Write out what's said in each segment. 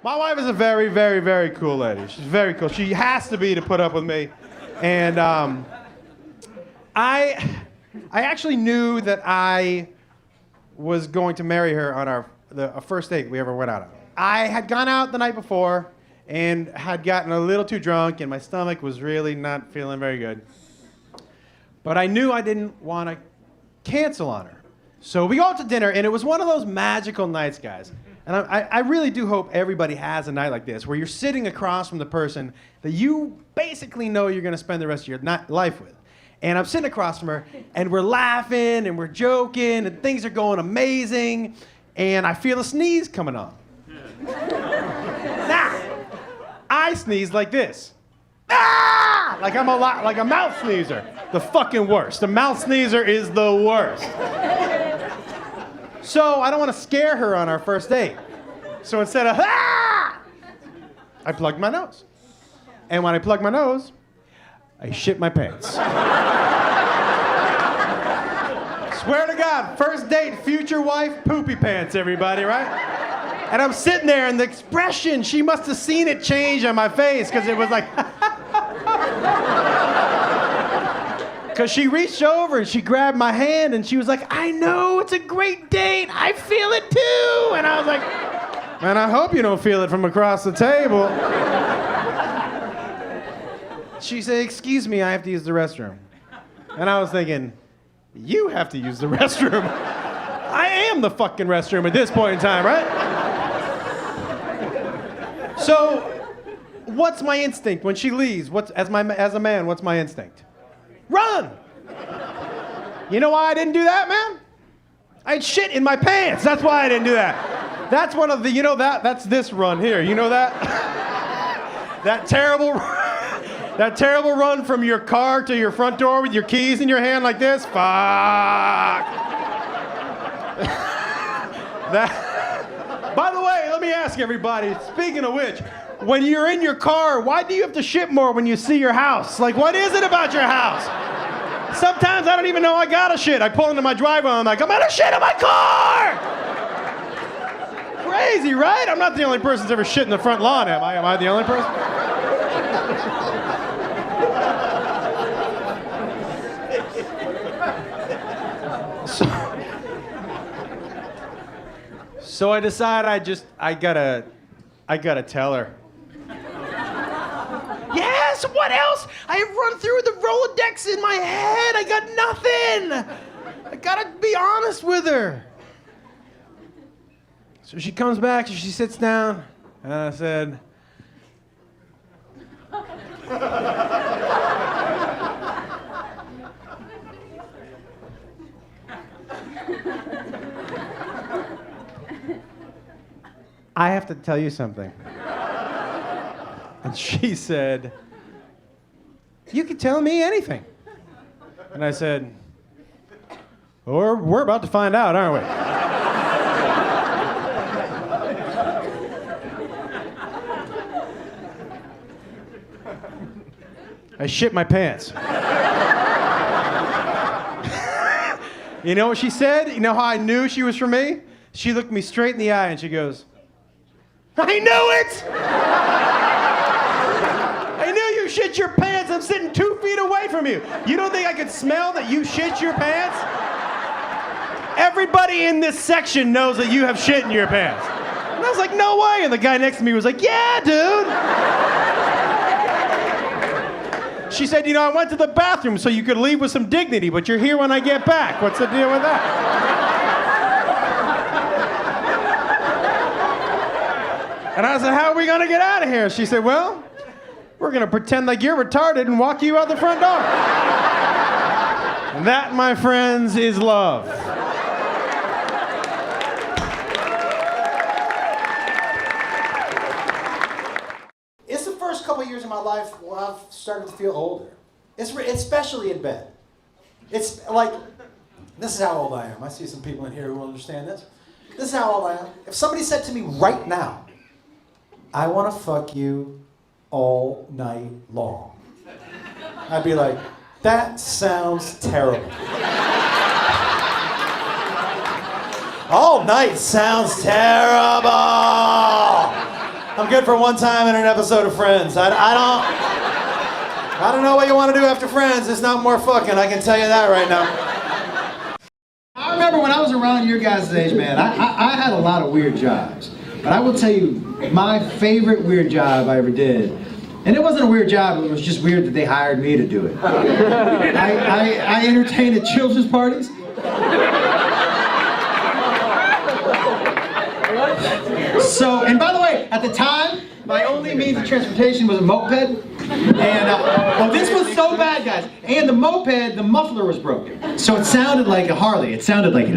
My wife is a very, very, very cool lady. She's very cool. She has to be to put up with me. And I actually knew that I was going to marry her on the first date we ever went out on. I had gone out the night before and had gotten a little too drunk, and my stomach was really not feeling very good. But I knew I didn't want to cancel on her. So we go out to dinner, and it was one of those magical nights, guys. And I really do hope everybody has a night like this, where you're sitting across from the person that you basically know you're going to spend the rest of your life with. And I'm sitting across from her, and we're laughing, and we're joking, and things are going amazing, and I feel a sneeze coming on. Now, I sneeze like this. Ah! Like I'm like a mouth sneezer. The fucking worst. The mouth sneezer is the worst. So I don't want to scare her on our first date. So instead of, ah! I plugged my nose. And when I plugged my nose, I shit my pants. Swear to God, first date, future wife, poopy pants, everybody, right? And I'm sitting there, and the expression, she must have seen it change on my face, because it was like, because she reached over and she grabbed my hand and she was like, I know, it's a great date. I feel it too. And I was like, man, I hope you don't feel it from across the table. She said, excuse me, I have to use the restroom. And I was thinking, you have to use the restroom. I am the fucking restroom at this point in time, right? So, what's my instinct when she leaves? As a man, what's my instinct? Run! You know why I didn't do that, man? I had shit in my pants. That's why I didn't do that. That's one of the, that's this run here. You know that? That terrible run from your car to your front door with your keys in your hand like this? Fuck. By the way, let me ask everybody, speaking of which, when you're in your car, why do you have to shit more when you see your house? Like, what is it about your house? Sometimes I don't even know I gotta shit. I pull into my driveway and I'm like, I'm gonna shit in my car! Crazy, right? I'm not the only person that's ever shit in the front lawn, am I? Am I the only person? So I decide I gotta tell her. Yes, what else? I run through the Rolodex in my head. I got nothing. I gotta be honest with her. So she comes back and she sits down, and I said, I have to tell you something. And she said, you can tell me anything. And I said, well, we're about to find out, aren't we? I shit my pants. You know what she said? You know how I knew she was for me? She looked me straight in the eye and she goes, I knew it! I knew you shit your pants. I'm sitting 2 feet away from you. You don't think I could smell that you shit your pants? Everybody in this section knows that you have shit in your pants. And I was like, no way. And the guy next to me was like, yeah, dude. She said, I went to the bathroom so you could leave with some dignity, but you're here when I get back. What's the deal with that? And I said, how are we going to get out of here? She said, well, we're going to pretend like you're retarded and walk you out the front door. And that, my friends, is love. It's the first couple of years of my life where I've started to feel older. Especially in bed. It's like, this is how old I am. I see some people in here who will understand this. This is how old I am. If somebody said to me right now, I want to fuck you all night long, I'd be like, that sounds terrible. All night sounds terrible. I'm good for one time in an episode of Friends. I don't know what you want to do after Friends. It's not more fucking, I can tell you that right now. I remember when I was around your guys' age, man, I had a lot of weird jobs. But I will tell you, my favorite weird job I ever did, and it wasn't a weird job, it was just weird that they hired me to do it. I entertained at children's parties. So, and by the way, at the time, my only means of transportation was a moped. And this was so bad, guys. And the moped, the muffler was broken. So it sounded like a Harley. It sounded like...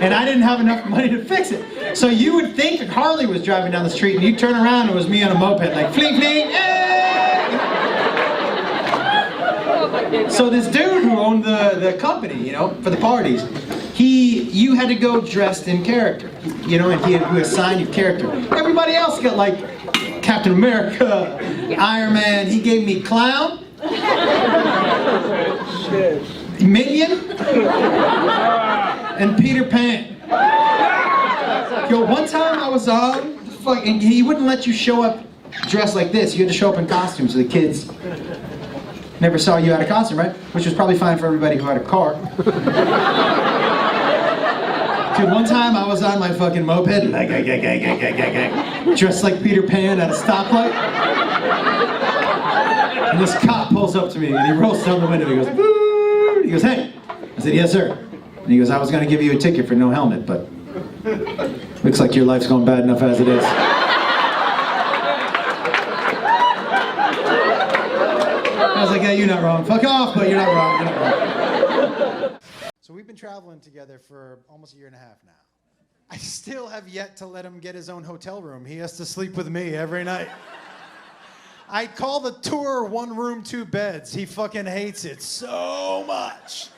And I didn't have enough money to fix it. So you would think that Harley was driving down the street, and you'd turn around and it was me on a moped, like fling fling, hey! So this dude who owned the company, you know, for the parties, you had to go dressed in character, you know, and he would assign you character. Everybody else got like Captain America, Iron Man. He gave me clown, Minion, and Peter Pan. Yo, one time I was on, and he wouldn't let you show up dressed like this. You had to show up in costume, so the kids never saw you out of costume, right? Which was probably fine for everybody who had a car. Dude, one time I was on my fucking moped, dressed like Peter Pan at a stoplight. And this cop pulls up to me and he rolls down the window. He goes, "Boo!" He goes, "Hey." I said, "Yes, sir." And he goes, "I was going to give you a ticket for no helmet, but looks like your life's going bad enough as it is." I was like, "Yeah, you're not wrong. Fuck off, but you're not wrong. You're not wrong." So we've been traveling together for almost a year and a half now. I still have yet to let him get his own hotel room. He has to sleep with me every night. I call the tour 1 room, 2 beds. He fucking hates it so much.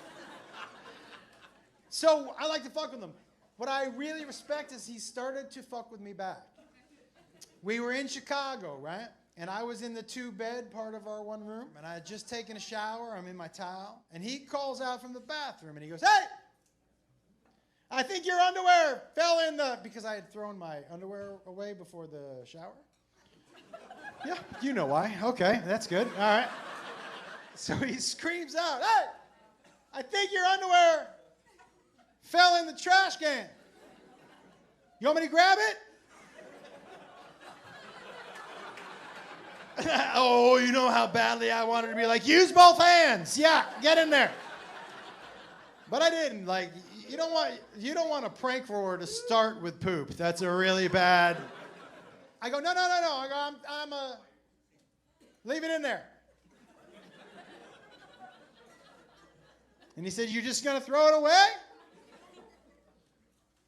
So I like to fuck with him. What I really respect is he started to fuck with me back. We were in Chicago, right? And I was in the 2-bed part of our 1 room, and I had just taken a shower. I'm in my towel, and he calls out from the bathroom, and he goes, "Hey, I think your underwear fell in the..." Because I had thrown my underwear away before the shower. Yeah, you know why. Okay, that's good. All right. So he screams out, "Hey, I think your underwear fell in the trash can. You want me to grab it?" Oh, you know how badly I wanted to be like, "Use both hands. Yeah, get in there." But I didn't. Like, you don't want a prank roar to start with poop. That's a really bad. I go, no. I go, I'm leave it in there. And he said, "You're just gonna throw it away?"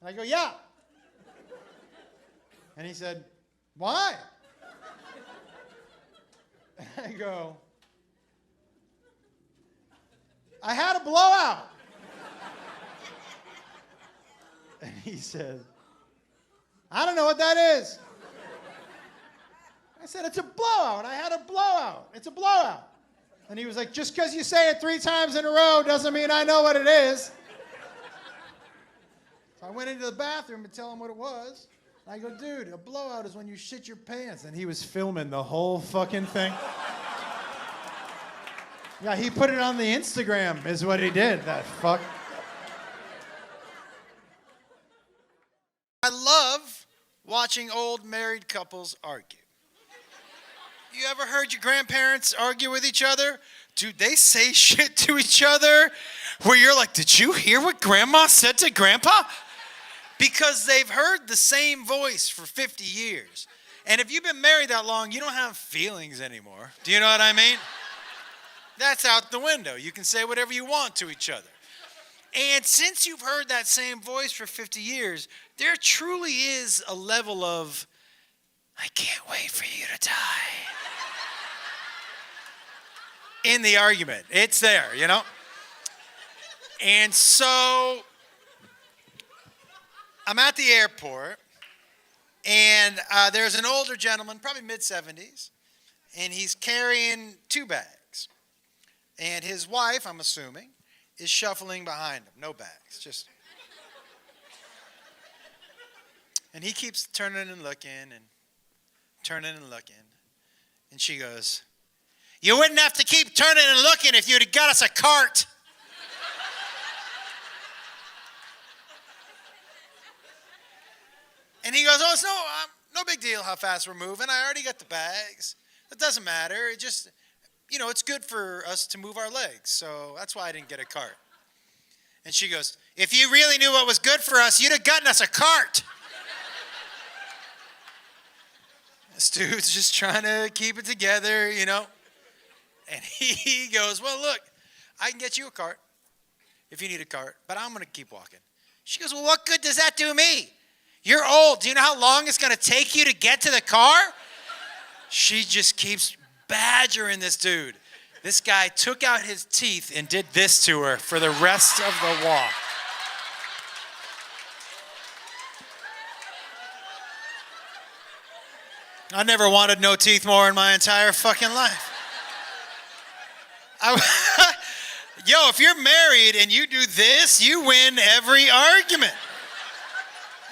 And I go, "Yeah." And he said, "Why?" And I go, "I had a blowout." And he said, "I don't know what that is." I said, "It's a blowout. I had a blowout. It's a blowout." And he was like, "Just because you say it 3 times in a row doesn't mean I know what it is." So I went into the bathroom to tell him what it was. I go, "Dude, a blowout is when you shit your pants." And he was filming the whole fucking thing. Yeah, he put it on the Instagram is what he did, that fuck. I love watching old married couples argue. You ever heard your grandparents argue with each other? Dude, they say shit to each other where you're like, "Did you hear what grandma said to grandpa?" Because they've heard the same voice for 50 years. And if you've been married that long, you don't have feelings anymore. Do you know what I mean? That's out the window. You can say whatever you want to each other. And since you've heard that same voice for 50 years, there truly is a level of, "I can't wait for you to die," in the argument. It's there, you know? And so I'm at the airport, and there's an older gentleman, probably mid-70s, and he's carrying 2 bags. And his wife, I'm assuming, is shuffling behind him. No bags, just... And he keeps turning and looking and turning and looking. And she goes, "You wouldn't have to keep turning and looking if you'd have got us a cart." And he goes, "Oh, it's no big deal how fast we're moving. I already got the bags. It doesn't matter. It just, it's good for us to move our legs. So that's why I didn't get a cart." And she goes, "If you really knew what was good for us, you'd have gotten us a cart." This dude's just trying to keep it together, And he goes, "Well, look, I can get you a cart if you need a cart, but I'm going to keep walking." She goes, "Well, what good does that do me? You're old. Do you know how long it's going to take you to get to the car?" She just keeps badgering this dude. This guy took out his teeth and did this to her for the rest of the walk. I never wanted no teeth more in my entire fucking life. Yo, if you're married and you do this, you win every argument.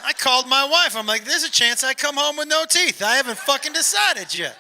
I called my wife. I'm like, "There's a chance I come home with no teeth. I haven't fucking decided yet."